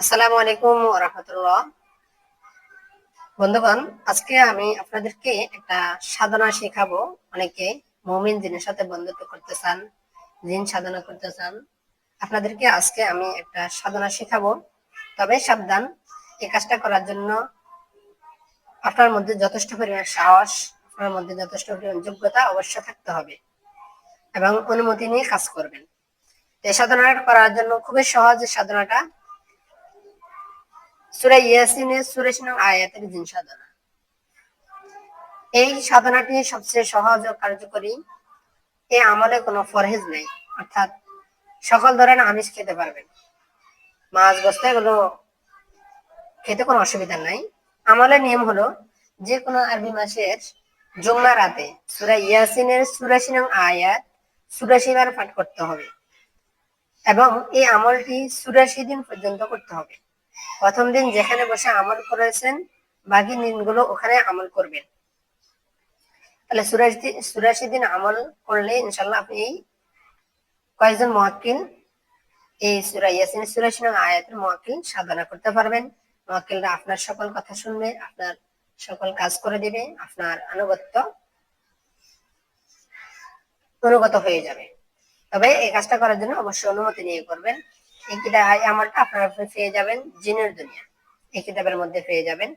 আসসালামু আলাইকুম ওয়া রাহমাতুল্লাহ। বন্ধুগণ, আজকে আমি আপনাদেরকে একটা সাধনা শেখাবো। অনেকে মুমিন জিনের সাথে বন্ধুত্ব করতে চান, জিন সাধনা করতে চান। আপনাদেরকে আজকে আমি একটা সাধনা শেখাবো। তবে সাবধান, এই কাজটা করার জন্য আপনার মধ্যে যথেষ্ট পরিমাণ সাহস, আপনার মধ্যে যথেষ্ট পরিমাণ যোগ্যতা অবশ্য থাকতে হবে এবং অনুমতি নিয়ে কাজ করবেন। এই সাধনাটা করার জন্য খুবই সহজ। সাধনাটা সূরা ইয়াসিনের ৮৪ নং আয়াতের জিন সাধনা। এই সাধনাটি সবচেয়ে সহজ ও কার্যকরী। এই আমলে কোনো পরহেজ নেই, অর্থাৎ সকল ধরনের আমিষ খেতে পারবেন। মাছ গোস্ত এগুলো খেতে কোনো অসুবিধা নাই। আমলের নিয়ম হলো, যে কোনো আরবি মাসের জুম্মা রাতে সূরা ইয়াসিনের ৮৪ নং আয়াত ৮৪ বার পাঠ করতে হবে এবং এই আমলটি ৮৪ দিন পর্যন্ত করতে হবে। প্রথম দিন যেখানে বসে আমল করেছেন, বাকি দিনগুলো ওখানে আমল করবেন। তাহলে ৮৪ দিন আমল করলে ইনশাল্লাহ আপনি কয়েকজন মুয়াক্কিল এই সূরা ইয়াসিনের ৮৪ নং আয়াতের মুয়াক্কিল সাধনা করতে পারবেন। মুয়াক্কিলরা আপনার সকল কথা শুনবে, আপনার সকল কাজ করে দিবে, আপনার অনুগত হয়ে যাবে। তবে এই কাজটা করার জন্য অবশ্যই অনুমতি নিয়ে করবেন। এই আমলটা আপনারা পেয়ে যাবেন জিনের দুনিয়া, এই কিতাবের মধ্যে পেয়ে যাবেন।